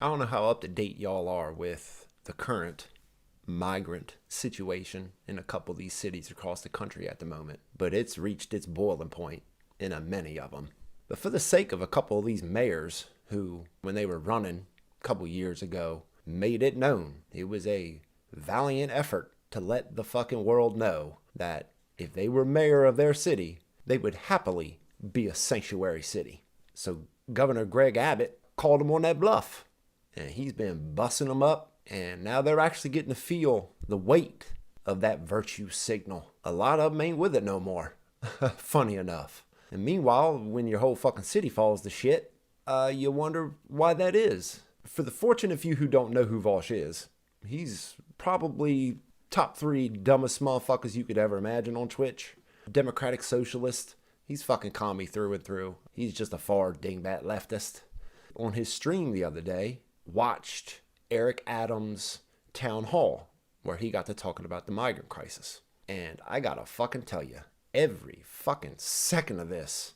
I don't know how up to date y'all are with the current migrant situation in a couple of these cities across the country at the moment, but it's reached its boiling point in many of them. But for the sake of a couple of these mayors who, when they were running a couple years ago, made it known it was a valiant effort to let the fucking world know that if they were mayor of their city, they would happily be a sanctuary city. So Governor Greg Abbott called them on that bluff, and he's been busting them up, and now they're actually getting to feel the weight of that virtue signal. A lot of them ain't with it no more, funny enough. And meanwhile, when your whole fucking city falls to shit, you wonder why that is. For the fortunate few who don't know who Vaush is, he's probably top 3 dumbest motherfuckers you could ever imagine on Twitch. Democratic socialist. He's fucking commie through and through. He's just a far dingbat leftist. On his stream the other day, watched Eric Adams' town hall where he got to talking about the migrant crisis. And I gotta fucking tell you, every fucking second of this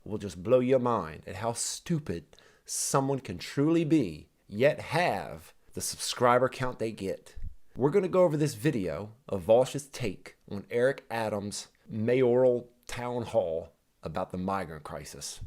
will just blow your mind at how stupid someone can truly be, yet have the subscriber count they get. We're gonna go over this video of Vaush's take on Eric Adams' mayoral town hall about the migrant crisis.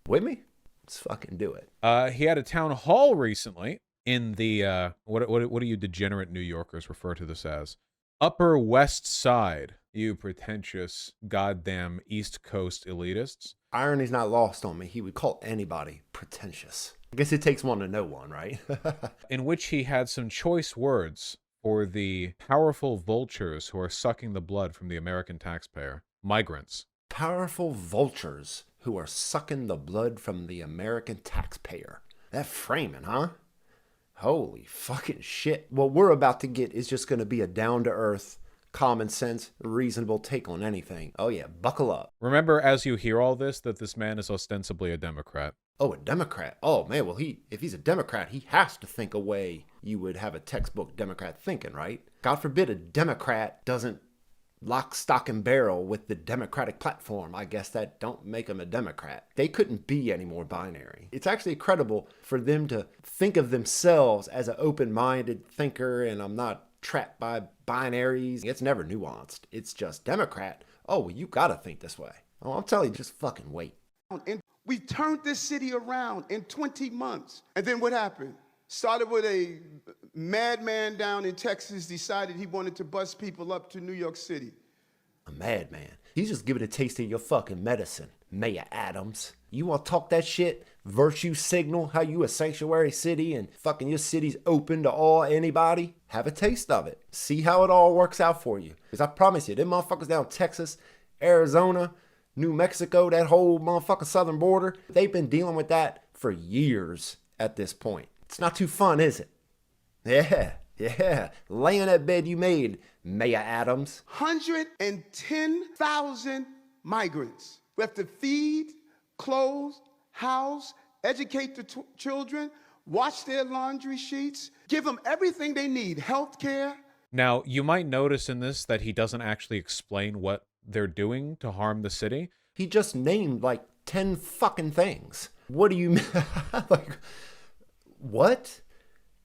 With me? Let's fucking do it. He had a town hall recently in the what do you degenerate New Yorkers refer to this as? Upper West Side, you pretentious goddamn East Coast elitists. Irony's not lost on me. He would call anybody pretentious. I guess it takes one to know one, right? In which he had some choice words for the powerful vultures who are sucking the blood from the American taxpayer. Migrants. Powerful vultures who are sucking the blood from the American taxpayer. That framing, huh? Holy fucking shit. What we're about to get is just going to be a down-to-earth, common sense, reasonable take on anything. Oh yeah, buckle up. Remember, as you hear all this, that this man is ostensibly a Democrat. Oh, a Democrat. Oh man, well if he's a Democrat, he has to think a way you would have a textbook Democrat thinking, right? God forbid a Democrat doesn't lock, stock, and barrel with the Democratic platform. I guess that don't make them a Democrat. They couldn't be any more binary. It's actually incredible for them to think of themselves as an open-minded thinker, and I'm not trapped by binaries. It's never nuanced. It's just Democrat. Oh, well, you gotta think this way. Oh, I'm telling you, just fucking wait. And we turned this city around in 20 months. And then what happened? Started with a madman down in Texas decided he wanted to bus people up to New York City. A madman. He's just giving a taste of your fucking medicine, Mayor Adams. You want to talk that shit? Virtue signal, how you a sanctuary city and fucking your city's open to all anybody? Have a taste of it. See how it all works out for you. Because I promise you, them motherfuckers down Texas, Arizona, New Mexico, that whole motherfucking southern border, they've been dealing with that for years at this point. It's not too fun, is it? Yeah. Lay on that bed you made, Mayor Adams. 110,000 migrants. We have to feed, clothe, house, educate the children, wash their laundry sheets, give them everything they need, health care. Now, you might notice in this that he doesn't actually explain what they're doing to harm the city. He just named like 10 fucking things. What do you mean? Like, what?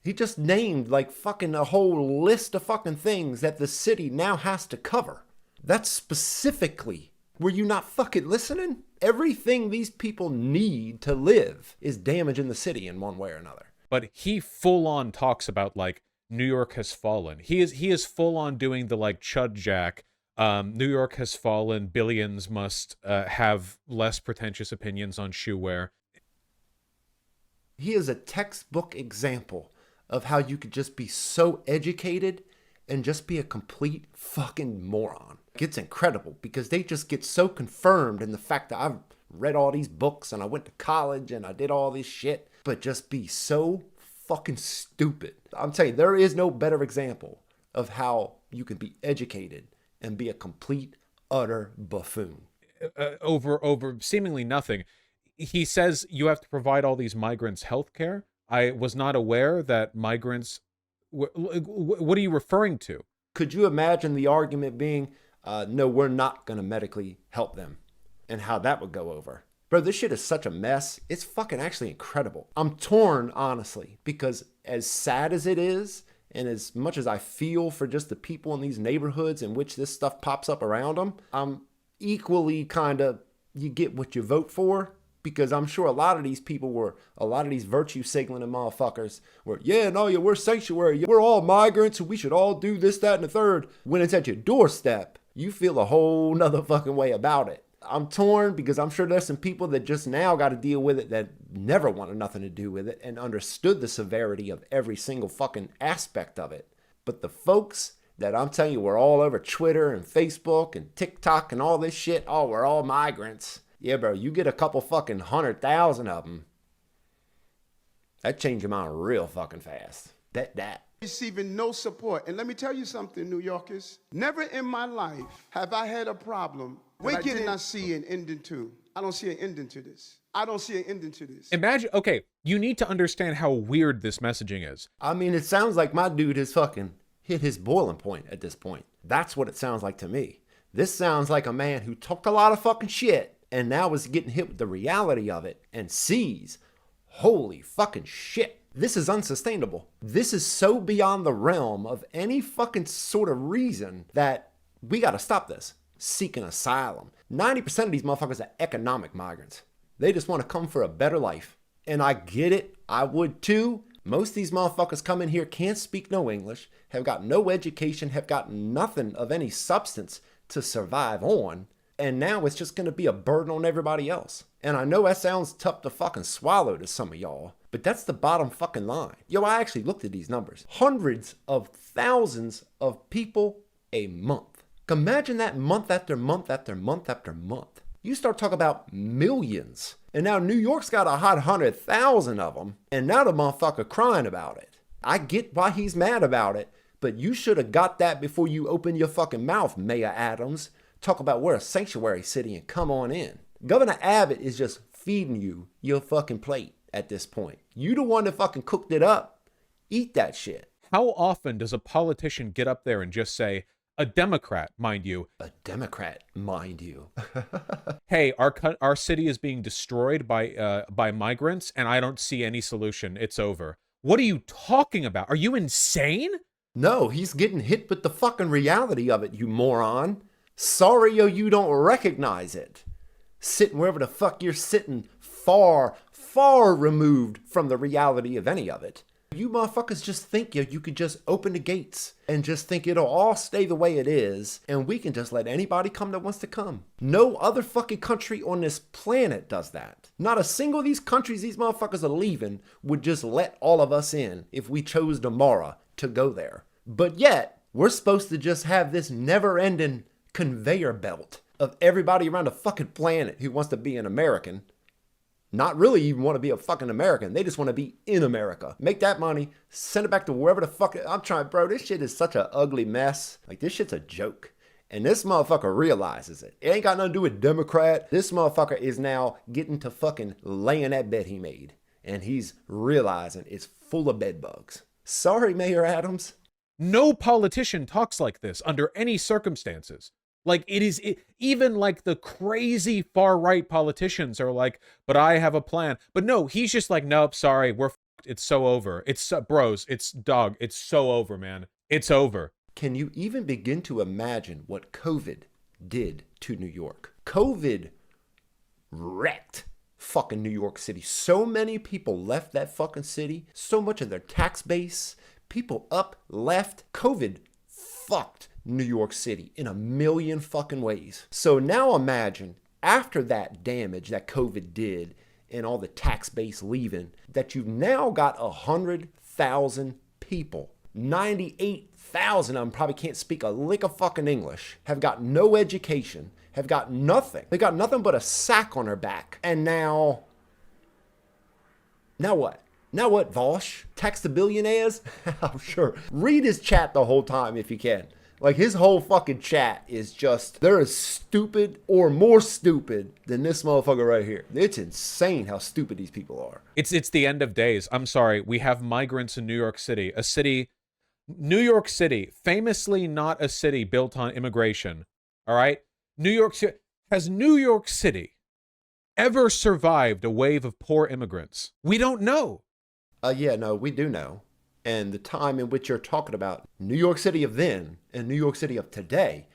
He just named like fucking a whole list of fucking things that the city now has to cover. That's specifically. Were you not fucking listening? Everything these people need to live is damaging the city in one way or another. But he full on talks about like New York has fallen. He is full on doing the like Chud Jack. New York has fallen. Billions must have less pretentious opinions on shoe wear. He is a textbook example of how you could just be so educated and just be a complete fucking moron. It's incredible because they just get so confirmed in the fact that I've read all these books and I went to college and I did all this shit, but just be so fucking stupid. I'm telling you, there is no better example of how you can be educated and be a complete, utter buffoon. Over seemingly nothing. He says you have to provide all these migrants health care. I was not aware that migrants... What are you referring to? Could you imagine the argument being, no, we're not going to medically help them, and how that would go over? Bro, this shit is such a mess. It's fucking actually incredible. I'm torn, honestly, because as sad as it is, and as much as I feel for just the people in these neighborhoods in which this stuff pops up around them, I'm equally kind of, you get what you vote for. Because I'm sure a lot of these virtue signaling motherfuckers were, yeah, we're sanctuary. We're all migrants. We should all do this, that, and the third. When it's at your doorstep, you feel a whole nother fucking way about it. I'm torn because I'm sure there's some people that just now got to deal with it that never wanted nothing to do with it and understood the severity of every single fucking aspect of it. But the folks that I'm telling you were all over Twitter and Facebook and TikTok and all this shit, oh, we're all migrants. Yeah, bro, you get a couple fucking 100,000 of them. That changed your mind real fucking fast. That. Receiving no support. And let me tell you something, New Yorkers. Never in my life have I had a problem that I did not see an ending to. I don't see an ending to this. Imagine, okay, you need to understand how weird this messaging is. I mean, it sounds like my dude has fucking hit his boiling point at this point. That's what it sounds like to me. This sounds like a man who talked a lot of fucking shit and now is getting hit with the reality of it and sees, holy fucking shit, this is unsustainable. This is so beyond the realm of any fucking sort of reason that we got to stop this. Seeking asylum. 90% of these motherfuckers are economic migrants. They just want to come for a better life. And I get it. I would too. Most of these motherfuckers come in here, can't speak no English, have got no education, have got nothing of any substance to survive on. And now it's just going to be a burden on everybody else. And I know that sounds tough to fucking swallow to some of y'all, but that's the bottom fucking line. Yo, I actually looked at these numbers. Hundreds of thousands of people a month. Imagine that month after month after month after month. You start talking about millions. And now New York's got a hot 100,000 of them. And now the motherfucker crying about it. I get why he's mad about it, but you should have got that before you opened your fucking mouth, Mayor Adams. Talk about we're a sanctuary city and come on in. Governor Abbott is just feeding you your fucking plate at this point. You the one that fucking cooked it up. Eat that shit. How often does a politician get up there and just say, a Democrat, mind you. A Democrat, mind you. Hey, our city is being destroyed by migrants and I don't see any solution. It's over. What are you talking about? Are you insane? No, he's getting hit with the fucking reality of it, you moron. Sorry, yo, you don't recognize it. Sitting wherever the fuck you're sitting, far, far removed from the reality of any of it. You motherfuckers just think you could just open the gates and just think it'll all stay the way it is and we can just let anybody come that wants to come. No other fucking country on this planet does that. Not a single of these countries these motherfuckers are leaving would just let all of us in if we chose tomorrow to go there. But yet, we're supposed to just have this never-ending conveyor belt of everybody around the fucking planet who wants to be an American. Not really even want to be a fucking American. They just want to be in America. Make that money, send it back to wherever the fuck. I'm trying, bro, this shit is such an ugly mess. Like, this shit's a joke. And this motherfucker realizes it. It ain't got nothing to do with Democrat. This motherfucker is now getting to fucking laying that bed he made. And he's realizing it's full of bed bugs. Sorry, Mayor Adams. No politician talks like this under any circumstances. Like, even like the crazy far-right politicians are like, but I have a plan. But no, he's just like, nope, sorry, we're f***ed. It's so over. It's bros, it's dog. It's so over, man. It's over. Can you even begin to imagine what COVID did to New York? COVID wrecked fucking New York City. So many people left that fucking city. So much of their tax base. People up, left. COVID fucked New York City in a million fucking ways. So now imagine, after that damage that COVID did and all the tax base leaving, that you've now got 100,000 people. 98,000 of them probably can't speak a lick of fucking English, have got no education, have got nothing. They got nothing but a sack on their back. And now what? Now what, Vaush? Tax the billionaires? I'm sure. Read his chat the whole time if you can. Like, his whole fucking chat is just, they're as stupid or more stupid than this motherfucker right here. It's insane how stupid these people are. It's the end of days. I'm sorry. We have migrants in New York City, New York City, famously not a city built on immigration. All right? New York City ever survived a wave of poor immigrants? We don't know. Yeah, no, we do know. And the time in which you're talking about, New York City of then and New York City of today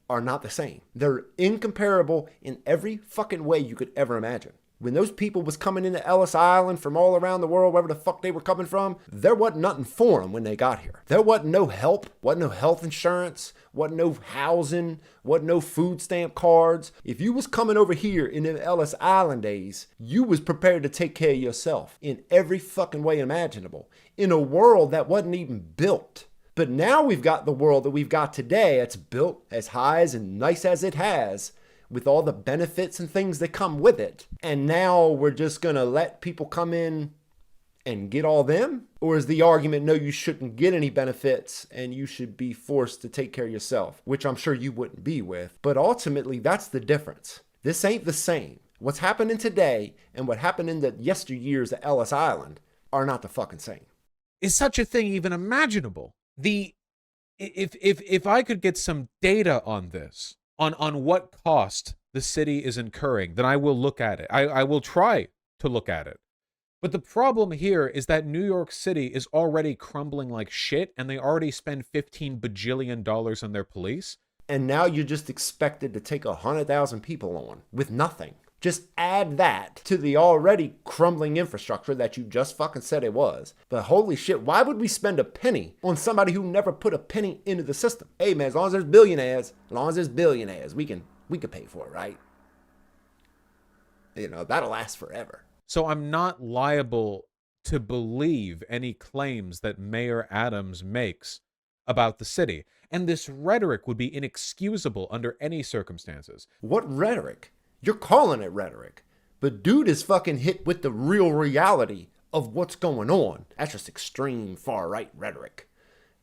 are not the same. They're incomparable in every fucking way you could ever imagine. When those people was coming into Ellis Island from all around the world, wherever the fuck they were coming from, there wasn't nothing for them when they got here. There wasn't no help, wasn't no health insurance, wasn't no housing, wasn't no food stamp cards. If you was coming over here in the Ellis Island days, you was prepared to take care of yourself in every fucking way imaginable, in a world that wasn't even built. But now we've got the world that we've got today. It's built as high as and nice as it has, with all the benefits and things that come with it. And now we're just gonna let people come in and get all them? Or is the argument, no, you shouldn't get any benefits and you should be forced to take care of yourself, which I'm sure you wouldn't be with. But ultimately, that's the difference. This ain't the same. What's happening today and what happened in the yesteryears at Ellis Island are not the fucking same. Is such a thing even imaginable? If I could get some data on this, on what cost the city is incurring, then I will look at it. I will try to look at it. But the problem here is that New York City is already crumbling like shit, and they already spend $15 bajillion on their police. And now you're just expected to take 100,000 people on with nothing. Just add that to the already crumbling infrastructure that you just fucking said it was. But holy shit, why would we spend a penny on somebody who never put a penny into the system? Hey man, as long as there's billionaires, we can pay for it, right? You know, that'll last forever. So I'm not liable to believe any claims that Mayor Adams makes about the city. And this rhetoric would be inexcusable under any circumstances. What rhetoric? You're calling it rhetoric, but dude is fucking hit with the real reality of what's going on. That's just extreme far-right rhetoric.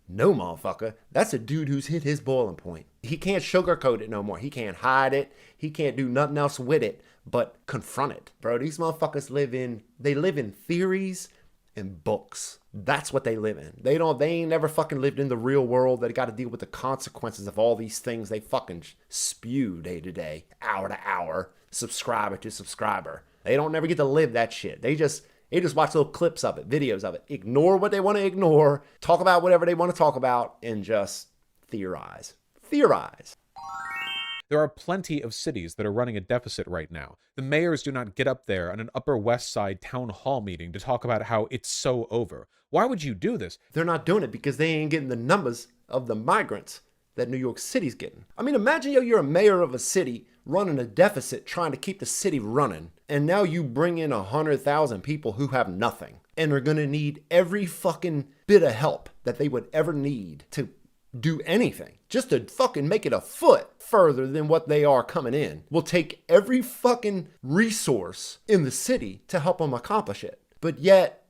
No, motherfucker, that's a dude who's hit his boiling point. He can't sugarcoat it no more. He can't hide it. He can't do nothing else with it but confront it. Bro, these motherfuckers live in theories and books. That's what they live in. They ain't never fucking lived in the real world. They got to deal with the consequences of all these things they fucking spew day to day, hour to hour, subscriber to subscriber. They don't never get to live that shit. They just watch little clips of it, videos of it, ignore what they want to ignore, talk about whatever they want to talk about, and just theorize. There are plenty of cities that are running a deficit right now. The mayors do not get up there on an Upper West Side town hall meeting to talk about how it's so over. Why would you do this? They're not doing it because they ain't getting the numbers of the migrants that New York City's getting. I mean, imagine you're a mayor of a city running a deficit trying to keep the city running, and now you bring in 100,000 people who have nothing and are gonna need every fucking bit of help that they would ever need to do anything, just to fucking make it a foot further than what they are coming in. We'll take every fucking resource in the city to help them accomplish it. But yet,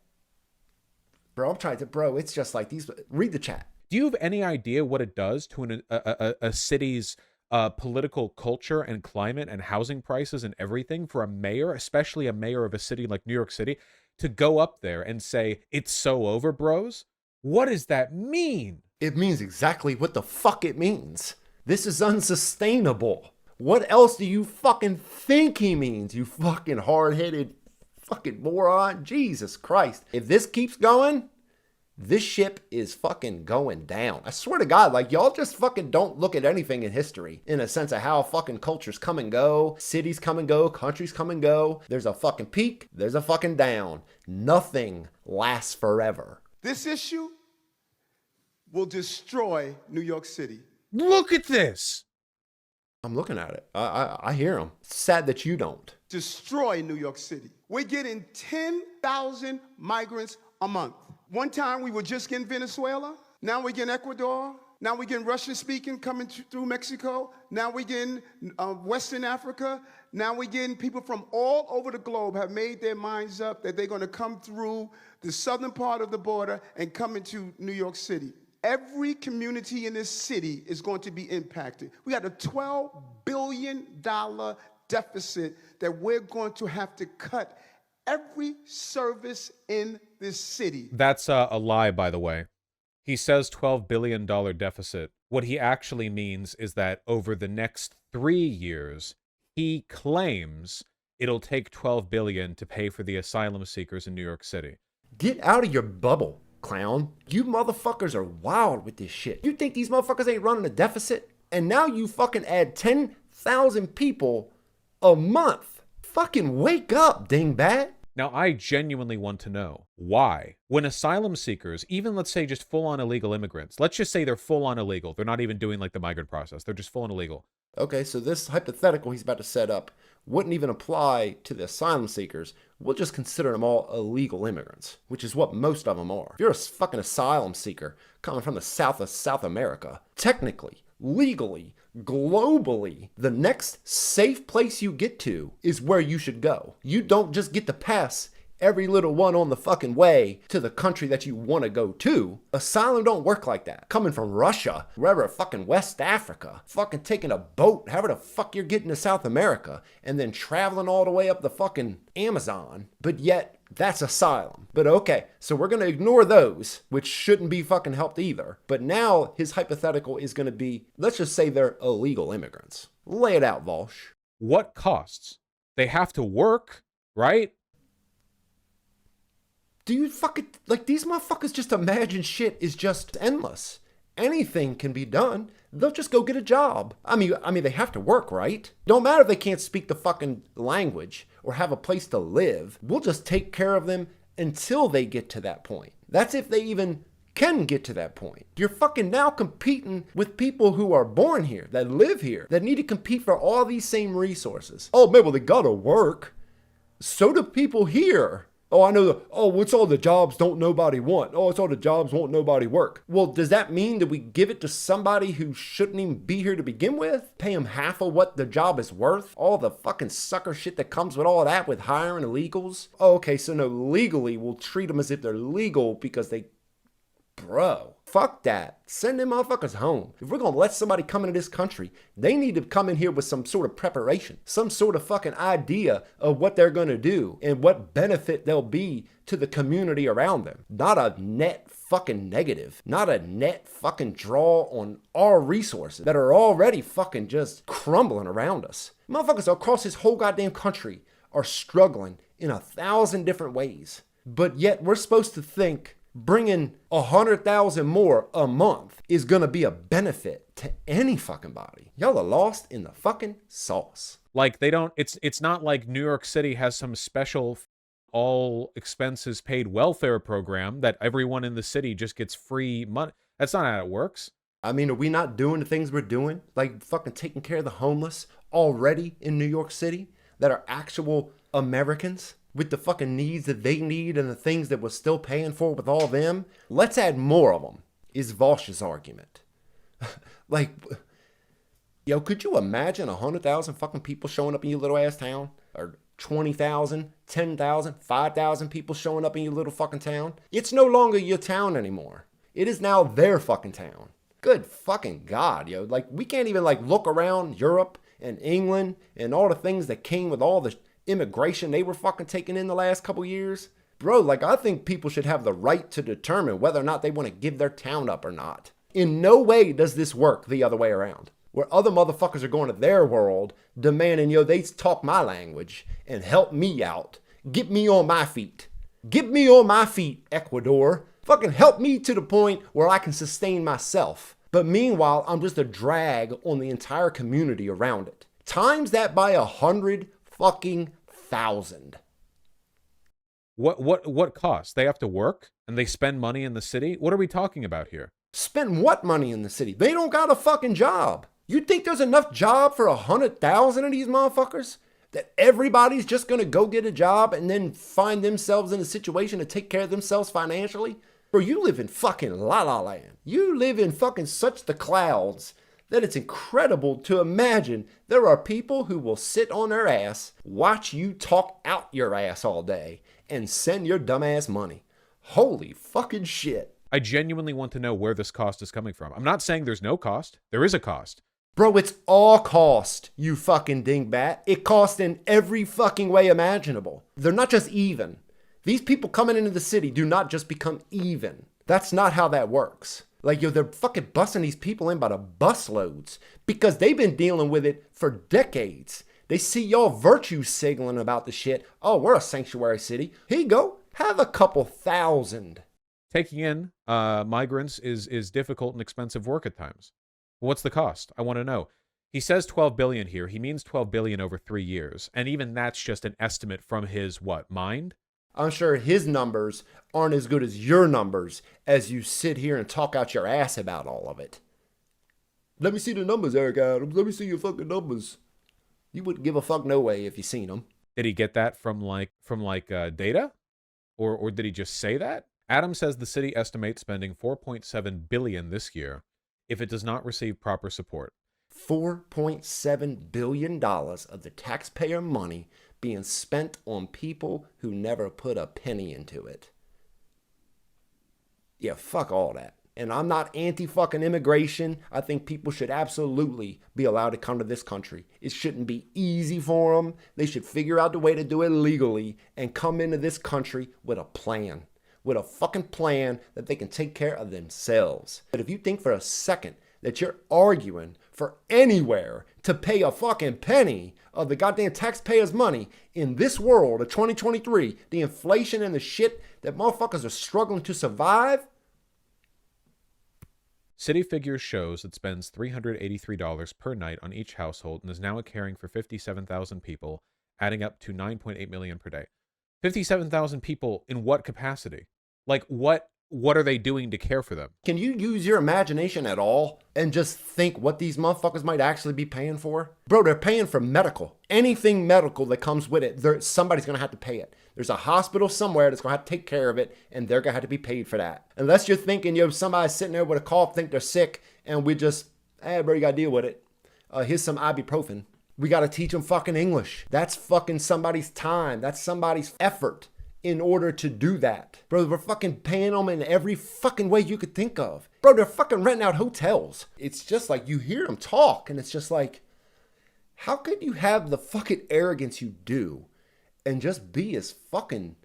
it's just like these. Read the chat. Do you have any idea what it does to a city's political culture and climate and housing prices and everything for a mayor, especially a mayor of a city like New York City, to go up there and say, it's so over, bros? What does that mean? It means exactly what the fuck it means. This is unsustainable. What else do you fucking think he means, you fucking hard-headed fucking moron? Jesus Christ. If this keeps going, this ship is fucking going down. I swear to God, like, y'all just fucking don't look at anything in history in a sense of how fucking cultures come and go, cities come and go, countries come and go. There's a fucking peak, there's a fucking down. Nothing lasts forever. This issue will destroy New York City. Look at this. I'm looking at it. I hear him. It's sad that you don't. Destroy New York City. We're getting 10,000 migrants a month. One time we were just getting Venezuela. Now we're getting Ecuador. Now we're getting Russian speaking coming through Mexico. Now we're getting Western Africa. Now we're getting people from all over the globe have made their minds up that they're going to come through the southern part of the border and come into New York City. Every community in this city is going to be impacted. We got a $12 billion deficit that we're going to have to cut every service in this city. That's a lie, by the way. He says $12 billion deficit. What he actually means is that over the next 3 years, he claims it'll take 12 billion to pay for the asylum seekers in New York City. Get out of your bubble, clown. You motherfuckers are wild with this shit. You think these motherfuckers ain't running a deficit? And now you fucking add 10,000 people a month. Fucking wake up, dingbat. Now, I genuinely want to know why, when asylum seekers, even let's say just full-on illegal immigrants, let's just say they're full-on illegal. They're not even doing like the migrant process. They're just full-on illegal. Okay, so this hypothetical he's about to set up wouldn't even apply to the asylum seekers. We'll just consider them all illegal immigrants, which is what most of them are. If you're a fucking asylum seeker coming from the south of South America, technically, legally, globally, the next safe place you get to is where you should go. You don't just get to pass every little one on the fucking way to the country that you want to go to. Asylum don't work like that. Coming from Russia, wherever, fucking West Africa, fucking taking a boat, however the fuck you're getting to South America, and then traveling all the way up the fucking Amazon. But yet, that's asylum. But okay, so we're going to ignore those, which shouldn't be fucking helped either. But now his hypothetical is going to be, let's just say they're illegal immigrants. Lay it out, Vaush. What costs? They have to work, right? Do you fucking, like, these motherfuckers just imagine shit is just endless. Anything can be done. They'll just go get a job. I mean, they have to work, right? Don't matter if they can't speak the fucking language or have a place to live. We'll just take care of them until they get to that point. That's if they even can get to that point. You're fucking now competing with people who are born here, that live here, that need to compete for all these same resources. Oh, man, well, they gotta work. So do people here. Oh, I know what's all the jobs don't nobody want? Oh, it's all the jobs won't nobody work. Well, does that mean that we give it to somebody who shouldn't even be here to begin with? Pay them half of what the job is worth? All the fucking sucker shit that comes with all that with hiring illegals? Oh, okay, so no, legally we'll treat them as if they're legal because they... Bro, fuck that. Send them motherfuckers home. If we're gonna let somebody come into this country, they need to come in here with some sort of preparation, some sort of fucking idea of what they're gonna do and what benefit they'll be to the community around them. Not a net fucking negative, not a net fucking draw on our resources that are already fucking just crumbling around us. Motherfuckers across this whole goddamn country are struggling in 1,000 different ways. But yet we're supposed to think bringing 100,000 more a month is gonna be a benefit to any fucking body. Y'all are lost in the fucking sauce. Like they don't, it's not like New York City has some special all expenses paid welfare program that everyone in the city just gets free money. That's not how it works. I mean, are we not doing the things we're doing? Like fucking taking care of the homeless already in New York City that are actual Americans? With the fucking needs that they need and the things that we're still paying for with all of them. Let's add more of them, is Vaush's argument. Like, yo, could you imagine 100,000 fucking people showing up in your little ass town? Or 20,000, 10,000, 5,000 people showing up in your little fucking town? It's no longer your town anymore. It is now their fucking town. Good fucking God, yo. Like, we can't even like look around Europe and England and all the things that came with all the immigration they were fucking taking in the last couple years. Bro, like, I think people should have the right to determine whether or not they want to give their town up or not. In no way does this work the other way around, where other motherfuckers are going to their world demanding, yo, they talk my language and help me out. Get me on my feet. Get me on my feet, Ecuador. Fucking help me to the point where I can sustain myself. But meanwhile, I'm just a drag on the entire community around it. Times that by 100 fucking thousand. What costs? They have to work and they spend money in the city? What are we talking about here? Spend what money in the city? They don't got a fucking job. You think there's enough job for 100,000 of these motherfuckers? That everybody's just gonna go get a job and then find themselves in a situation to take care of themselves financially? Bro, you live in fucking la la land. You live in fucking such the clouds that it's incredible to imagine there are people who will sit on their ass, watch you talk out your ass all day, and send your dumb ass money. Holy fucking shit. I genuinely want to know where this cost is coming from. I'm not saying there's no cost. There is a cost. Bro, it's all cost, you fucking dingbat. It costs in every fucking way imaginable. They're not just even. These people coming into the city do not just become even. That's not how that works. Like, yo, they're fucking busting these people in by the busloads because they've been dealing with it for decades. They see y'all virtue signaling about the shit. Oh, we're a sanctuary city. Here you go. Have a couple thousand. Taking in migrants is difficult and expensive work at times. What's the cost? I want to know. He says 12 billion here. He means 12 billion over 3 years. And even that's just an estimate from his, mind? I'm sure his numbers aren't as good as your numbers as you sit here and talk out your ass about all of it. Let me see the numbers, Eric Adams. Let me see your fucking numbers. You wouldn't give a fuck no way if you seen them. Did he get that from data? Or did he just say that? Adams says the city estimates spending $4.7 billion this year if it does not receive proper support. $4.7 billion of the taxpayer money being spent on people who never put a penny into it. Yeah, fuck all that. And I'm not anti-fucking immigration. I think people should absolutely be allowed to come to this country. It shouldn't be easy for them. They should figure out the way to do it legally and come into this country with a plan. With a fucking plan that they can take care of themselves. But if you think for a second that you're arguing for anywhere to pay a fucking penny of the goddamn taxpayers' money in this world of 2023, the inflation and the shit that motherfuckers are struggling to survive. City figures shows it spends $383 per night on each household and is now caring for 57,000 people, adding up to $9.8 million per day. 57,000 people in what capacity? Like, what are they doing to care for them? Can you use your imagination at all and just think what these motherfuckers might actually be paying for? Bro, they're paying for medical. Anything medical that comes with it, somebody's going to have to pay it. There's a hospital somewhere that's going to have to take care of it, and they're going to have to be paid for that. Unless you're thinking, somebody's sitting there with a cough, think they're sick, and we just, bro, you got to deal with it. Here's some ibuprofen. We got to teach them fucking English. That's fucking somebody's time. That's somebody's effort in order to do that. Bro, we're fucking paying them in every fucking way you could think of. Bro, they're fucking renting out hotels. It's just like you hear them talk, and it's just like, how could you have the fucking arrogance you do and just be as fucking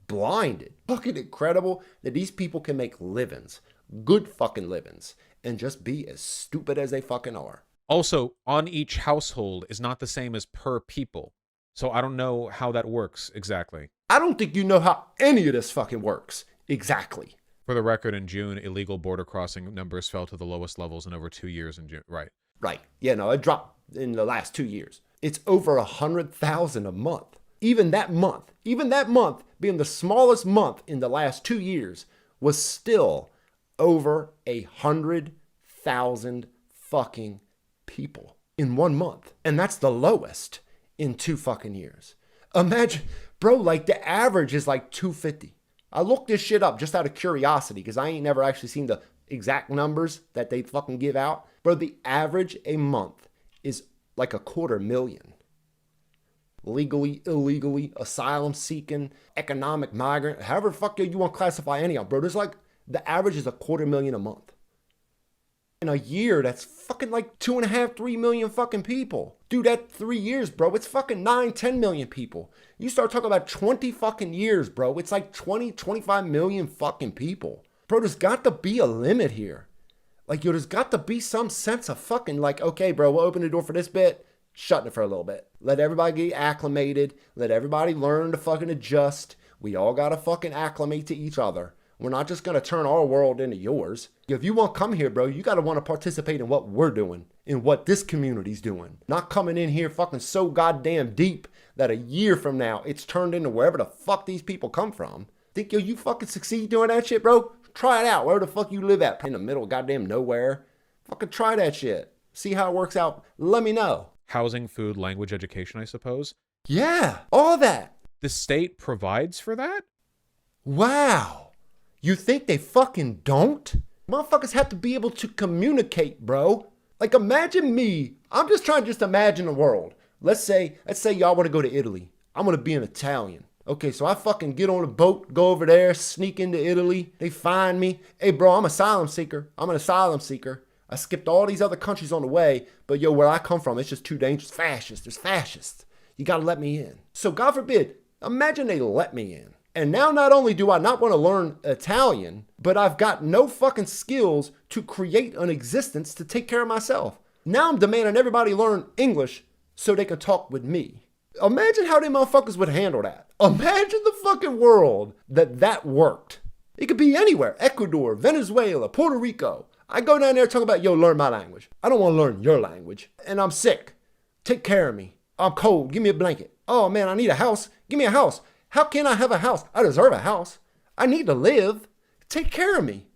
blinded? Fucking incredible that these people can make livings, good fucking livings, and just be as stupid as they fucking are. Also, on each household is not the same as per people. So I don't know how that works exactly. I don't think you know how any of this fucking works. Exactly. For the record, in June, illegal border crossing numbers fell to the lowest levels in over 2 years in June. Right. Yeah, no, it dropped in the last 2 years. It's over 100,000 a month. Even that month being the smallest month in the last 2 years was still over 100,000 fucking people in 1 month. And that's the lowest in 2 fucking years. Imagine, bro, like the average is like 250. I looked this shit up just out of curiosity because I ain't never actually seen the exact numbers that they fucking give out. Bro, the average a month is like 250,000. Legally, illegally, asylum seeking, economic migrant, however the fuck you want to classify any of them, bro. There's like, the average is 250,000 a month. In a year, that's fucking like 2.5, 3 million fucking people. Dude, that 3 years, bro, it's fucking 9, 10 million people. You start talking about 20 fucking years, bro, it's like 20, 25 million fucking people. Bro, there's got to be a limit here. Like, there's got to be some sense of fucking like, okay, bro, we'll open the door for this bit, shutting it for a little bit. Let everybody get acclimated. Let everybody learn to fucking adjust. We all got to fucking acclimate to each other. We're not just going to turn our world into yours. If you want to come here, bro, you got to want to participate in what we're doing, in what this community's doing. Not coming in here fucking so goddamn deep that a year from now, it's turned into wherever the fuck these people come from. Think you fucking succeed doing that shit, bro? Try it out. Where the fuck you live at? In the middle of goddamn nowhere. Fucking try that shit. See how it works out. Let me know. Housing, food, language, education, I suppose. Yeah, all that. The state provides for that? Wow. You think they fucking don't? Motherfuckers have to be able to communicate, bro. Like, imagine me. I'm just trying to imagine a world. Let's say y'all want to go to Italy. I'm going to be an Italian. Okay, so I fucking get on a boat, go over there, sneak into Italy. They find me. Hey, bro, I'm an asylum seeker. I skipped all these other countries on the way, but yo, where I come from, it's just too dangerous. There's fascists. You got to let me in. So God forbid, imagine they let me in. And now not only do I not want to learn Italian, but I've got no fucking skills to create an existence to take care of myself. Now I'm demanding everybody learn English so they can talk with me. Imagine how them motherfuckers would handle that. Imagine the fucking world that worked. It could be anywhere. Ecuador, Venezuela, Puerto Rico. I go down there talking about, yo, learn my language. I don't want to learn your language. And I'm sick. Take care of me. I'm cold. Give me a blanket. Oh, man, I need a house. Give me a house. How can I have a house? I deserve a house. I need to live. Take care of me.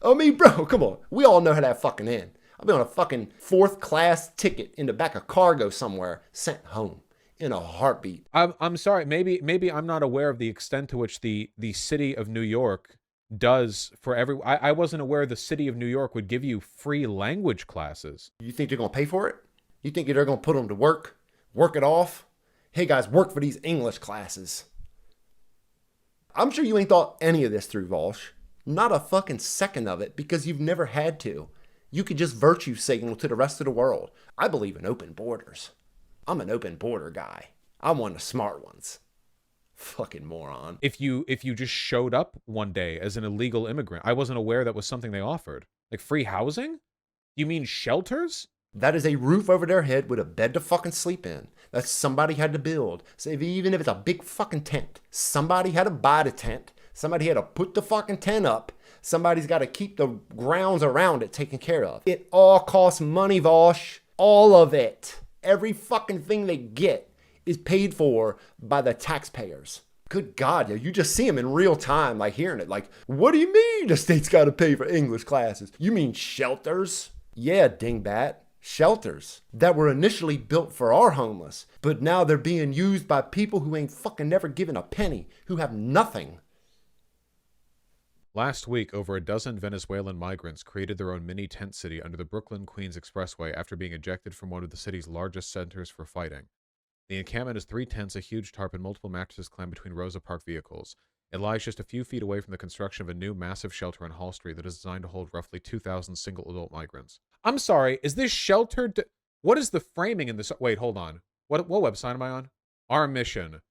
I mean, bro, come on. We all know how that fucking end. I'll be on a fucking 4th class ticket in the back of cargo somewhere, sent home in a heartbeat. I'm sorry. Maybe I'm not aware of the extent to which the city of New York does for every. I wasn't aware the city of New York would give you free language classes. You think they're going to pay for it? You think they're going to put them to work? Work it off? Hey guys, work for these English classes. I'm sure you ain't thought any of this through, Vaush. Not a fucking second of it, because you've never had to. You could just virtue signal to the rest of the world. I believe in open borders. I'm an open border guy. I'm one of the smart ones. Fucking moron. If you just showed up one day as an illegal immigrant, I wasn't aware that was something they offered. Like free housing? You mean shelters? That is a roof over their head with a bed to fucking sleep in. That somebody had to build. So even if it's a big fucking tent, somebody had to buy the tent. Somebody had to put the fucking tent up. Somebody's got to keep the grounds around it taken care of. It all costs money, Vaush. All of it. Every fucking thing they get is paid for by the taxpayers. Good God, yo, you just see them in real time, like hearing it. Like, what do you mean the state's got to pay for English classes? You mean shelters? Yeah, dingbat. Shelters that were initially built for our homeless, but now they're being used by people who ain't fucking never given a penny, who have nothing. Last week, over a dozen Venezuelan migrants created their own mini tent city under the Brooklyn-Queens Expressway after being ejected from one of the city's largest centers for fighting. The encampment is 3 tents, a huge tarp, and multiple mattresses clammed between rows of parked vehicles. It lies just a few feet away from the construction of a new massive shelter on Hall Street that is designed to hold roughly 2,000 single adult migrants. I'm sorry, is this sheltered? What is the framing in this? Wait, hold on. What website am I on? Our mission: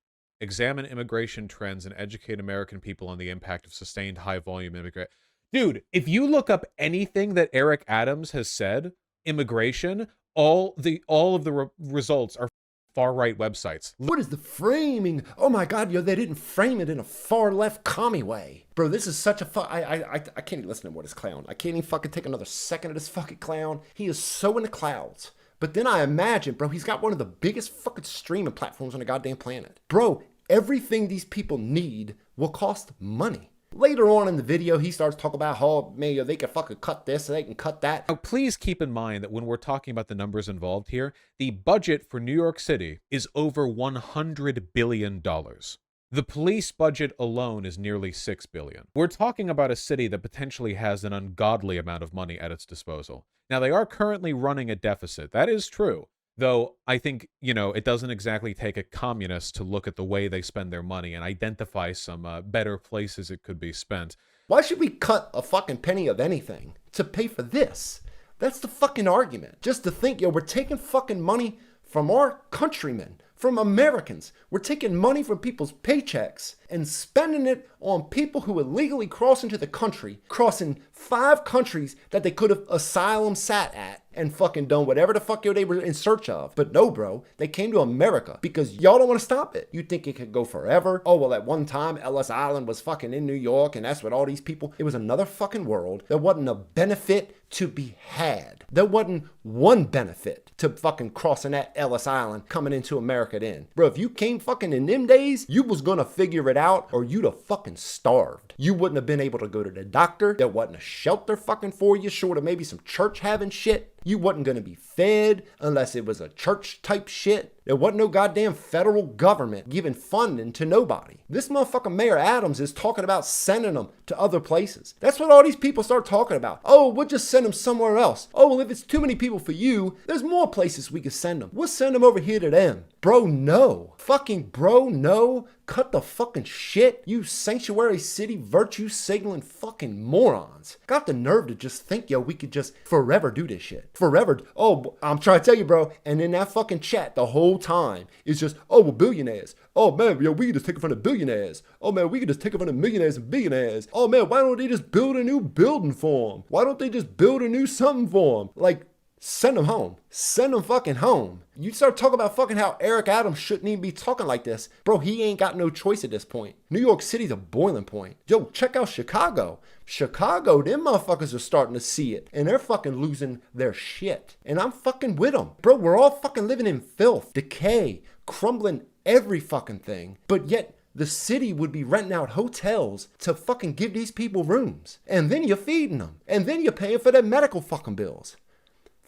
examine immigration trends and educate American people on the impact of sustained high-volume immigration. Dude, if you look up anything that Eric Adams has said, immigration, all of the results are far-right websites. What is the framing? Oh my God, yo, they didn't frame it in a far-left commie way. Bro, this is such a I can't even listen to what this clown. I can't even fucking take another second of this fucking clown. He is so in the clouds. But then I imagine, bro, he's got one of the biggest fucking streaming platforms on the goddamn planet. Bro, everything these people need will cost money. Later on in the video, he starts talking about how, man, they can fucking cut this and they can cut that. Now, please keep in mind that when we're talking about the numbers involved here, the budget for New York City is over $100 billion. The police budget alone is nearly $6 billion. We're talking about a city that potentially has an ungodly amount of money at its disposal. Now, they are currently running a deficit. That is true. Though I think, it doesn't exactly take a communist to look at the way they spend their money and identify some better places it could be spent. Why should we cut a fucking penny of anything to pay for this? That's the fucking argument. Just to think, we're taking fucking money from our countrymen, from Americans. We're taking money from people's paychecks and spending it on people who illegally cross into the country, crossing 5 countries that they could have asylum sat at and fucking done whatever the fuck they were in search of. But no, bro, they came to America because y'all don't want to stop it. You think it could go forever? Oh, well, at one time, Ellis Island was fucking in New York, and that's what all these people, it was another fucking world. There wasn't a benefit to be had. There wasn't one benefit to fucking crossing that Ellis Island coming into America then. Bro, if you came fucking in them days, you was gonna figure it out or you'd have fucking starved. You wouldn't have been able to go to the doctor. There wasn't a shelter fucking for you, short of maybe some church having shit. You wasn't gonna be fed unless it was a church type shit. There wasn't no goddamn federal government giving funding to nobody. This motherfucking Mayor Adams is talking about sending them to other places. That's what all these people start talking about. Oh, we'll just send them somewhere else. Oh, well, if it's too many people for you, there's more places we could send them. We'll send them over here to them. Bro, no. Fucking bro, no. Cut the fucking shit. You sanctuary city virtue signaling fucking morons. Got the nerve to just think, we could just forever do this shit. Forever. Oh, I'm trying to tell you, bro. And in that fucking chat the whole time, it's just, oh, well, billionaires. Oh, man, we can just take it from the billionaires. Oh, man, we can just take it from the millionaires and billionaires. Oh, man, why don't they just build a new building for them? Why don't they just build a new something for them? Like, Send them home. Send them fucking home. You start talking about fucking how Eric Adams shouldn't even be talking like this. Bro, he ain't got no choice at this point. New York City's a boiling point. Yo, check out Chicago. Chicago, them motherfuckers are starting to see it. And they're fucking losing their shit. And I'm fucking with them. Bro, we're all fucking living in filth, decay, crumbling every fucking thing. But yet, the city would be renting out hotels to fucking give these people rooms. And then you're feeding them. And then you're paying for their medical fucking bills.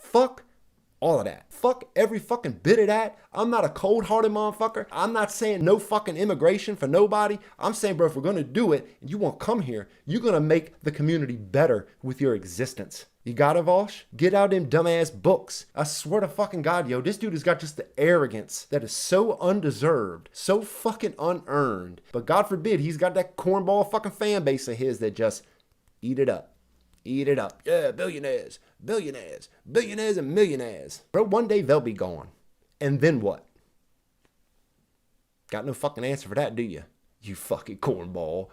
Fuck all of that. Fuck every fucking bit of that. I'm not a cold-hearted motherfucker. I'm not saying no fucking immigration for nobody. I'm saying, bro, if we're going to do it and you want to come here, you're going to make the community better with your existence. You got it, Vaush? Get out them dumbass books. I swear to fucking God, yo, this dude has got just the arrogance that is so undeserved, so fucking unearned. But God forbid he's got that cornball fucking fan base of his that just eat it up. Eat it up. Yeah, billionaires, billionaires, billionaires and millionaires. Bro, one day they'll be gone. And then what? Got no fucking answer for that, do you? You fucking cornball.